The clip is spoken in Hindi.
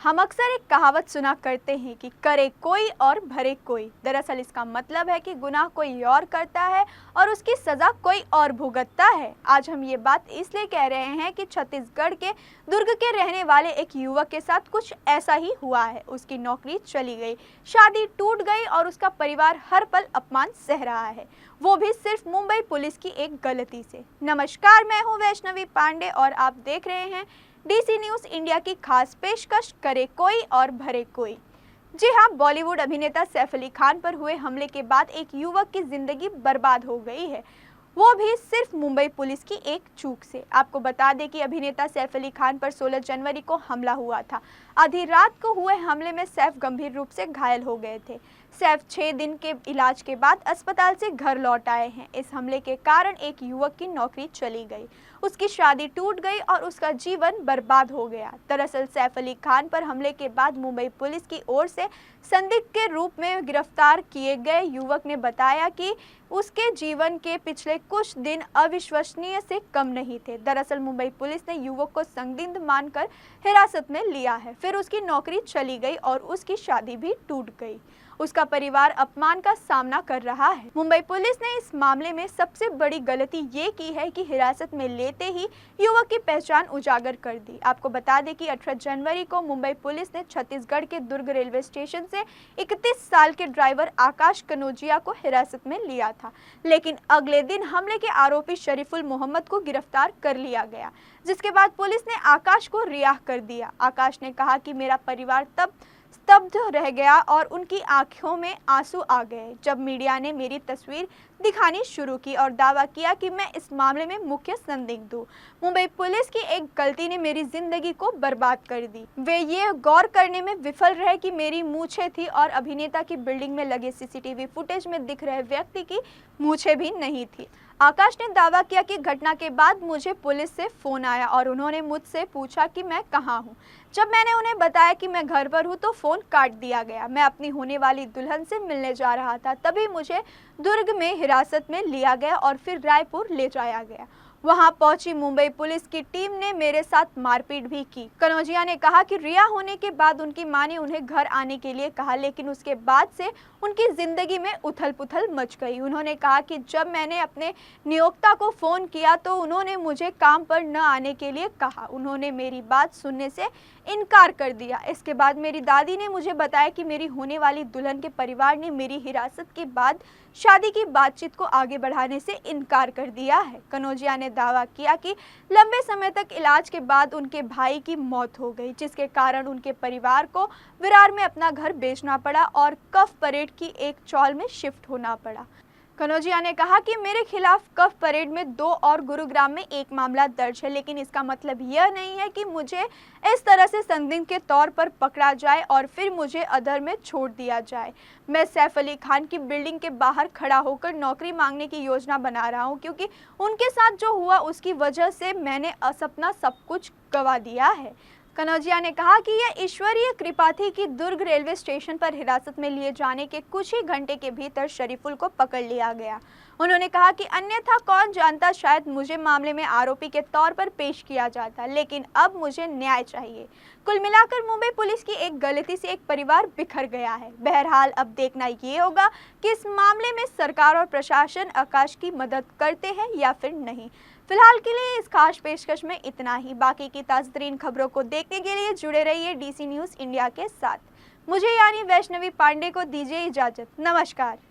हम अक्सर एक कहावत सुना करते हैं कि करे कोई और भरे कोई। दरअसल इसका मतलब है कि गुनाह कोई और करता है और उसकी सजा कोई और भुगतता है। आज हम ये बात इसलिए कह रहे हैं कि छत्तीसगढ़ के दुर्ग के रहने वाले एक युवक के साथ कुछ ऐसा ही हुआ है। उसकी नौकरी चली गई, शादी टूट गई और उसका परिवार हर पल अपमान सह रहा है, वो भी सिर्फ मुंबई पुलिस की एक गलती से। नमस्कार, मैं हूँ वैष्णवी पांडे और आप देख रहे हैं डीसी न्यूज़ इंडिया की खास पेशकश करे कोई और भरे कोई। जी हाँ, बॉलीवुड अभिनेता सैफ अली खान पर हुए हमले के बाद एक युवक की जिंदगी बर्बाद हो गई है, वो भी सिर्फ मुंबई पुलिस की एक चूक से। आपको बता दें कि अभिनेता सैफ अली खान पर 16 जनवरी को हमला हुआ था। आधी रात को हुए हमले में सैफ गंभीर रूप से घायल हो गए थे। सैफ 6 दिन के इलाज के बाद अस्पताल से घर लौट आए हैं। इस हमले के कारण एक युवक की नौकरी चली गई, उसकी शादी टूट गई और उसका जीवन बर्बाद हो गया। दरअसल सैफ अली खान पर हमले के बाद मुंबई पुलिस की ओर से संदिग्ध के रूप में गिरफ्तार किए गए युवक ने बताया कि उसके जीवन के पिछले कुछ दिन अविश्वसनीय से कम नहीं थे। दरअसल मुंबई पुलिस ने युवक को संदिग्ध मानकर हिरासत में लिया है, फिर उसकी नौकरी चली गई और उसकी शादी भी टूट गई। उसका परिवार अपमान का सामना कर रहा है। मुंबई पुलिस ने इस मामले में सबसे बड़ी गलती ये की है कि हिरासत में लेते ही युवक की पहचान उजागर कर दी। आपको बता दें कि 18 जनवरी को मुंबई पुलिस ने छत्तीसगढ़ के दुर्ग रेलवे स्टेशन से 31 साल के ड्राइवर आकाश कनौजिया को हिरासत में लिया था, लेकिन अगले दिन हमले के आरोपी शरीफुल मोहम्मद को गिरफ्तार कर लिया गया, जिसके बाद पुलिस ने आकाश को रिहा कर दिया। आकाश ने कहा कि मेरा परिवार तब स्तब्ध रह गया और उनकी आंखों में आंसू आ गए जब मीडिया ने मेरी तस्वीर दिखानी शुरू की और दावा किया कि मैं इस मामले में मुख्य संदिग्ध हूँ। मुंबई पुलिस की एक गलती ने मेरी जिंदगी को बर्बाद कर दी। वे ये गौर करने में विफल रहे कि मेरी मूछें थी और अभिनेता की बिल्डिंग में लगे सीसीटीवी फुटेज में दिख रहे व्यक्ति की मूछें भी नहीं थी। आकाश ने दावा किया कि घटना के बाद मुझे पुलिस से फोन आया और उन्होंने मुझसे पूछा कि मैं कहाँ हूँ। जब मैंने उन्हें बताया कि मैं घर पर हूँ तो फोन काट दिया गया। मैं अपनी होने वाली दुल्हन से मिलने जा रहा था, तभी मुझे दुर्ग में हिरासत में लिया गया और फिर रायपुर ले जाया गया। वहां पहुंची मुंबई पुलिस की टीम ने मेरे साथ मारपीट भी की। कनौजिया ने कहा कि रिहा होने के बाद उनकी मां ने उन्हें घर आने के लिए कहा, लेकिन उसके बाद से उनकी जिंदगी में उथल-पुथल मच गई। उन्होंने कहा कि जब मैंने अपने नियोक्ता को फोन किया तो उन्होंने मुझे काम पर न आने के लिए कहा। उन्होंने मेरी बात सुनने से इनकार कर दिया। इसके बाद मेरी दादी ने मुझे बताया कि मेरी होने वाली दुल्हन के परिवार ने मेरी हिरासत के बाद शादी की बातचीत को आगे बढ़ाने से इनकार कर दिया है। कनौजिया ने दावा किया कि लंबे समय तक इलाज के बाद उनके भाई की मौत हो गई, जिसके कारण उनके परिवार को विरार में अपना घर बेचना पड़ा और कफ परेड की एक चॉल में शिफ्ट होना पड़ा। कनौजिया ने कहा कि मेरे खिलाफ कफ परेड में 2 और गुरुग्राम में 1 मामला दर्ज है, लेकिन इसका मतलब यह नहीं है कि मुझे इस तरह से संदिग्ध के तौर पर पकड़ा जाए और फिर मुझे अधर में छोड़ दिया जाए। मैं सैफ अली खान की बिल्डिंग के बाहर खड़ा होकर नौकरी मांगने की योजना बना रहा हूं, क्योंकि उनके साथ जो हुआ उसकी वजह से मैंने अपना सब कुछ गंवा दिया है। कनौजिया ने कहा कि यह ईश्वरीय कृपा थी कि दुर्ग रेलवे स्टेशन पर हिरासत में लिए जाने के कुछ ही घंटे के भीतर शरीफुल को पकड़ लिया गया। उन्होंने कहा कि अन्यथा कौन जानता, शायद मुझे मामले में आरोपी के तौर पर पेश किया जाता, लेकिन अब मुझे न्याय चाहिए। कुल मिलाकर मुंबई पुलिस की एक गलती से एक परिवार बिखर गया है। बहरहाल अब देखना ये होगा कि इस मामले में सरकार और प्रशासन आकाश की मदद करते हैं या फिर नहीं। फिलहाल के लिए इस खास पेशकश में इतना ही। बाकी की ताज़ा खबरों को देखने के लिए जुड़े रहिए डीसी न्यूज़ इंडिया के साथ। मुझे यानी वैष्णवी पांडे को दीजिए इजाजत। नमस्कार।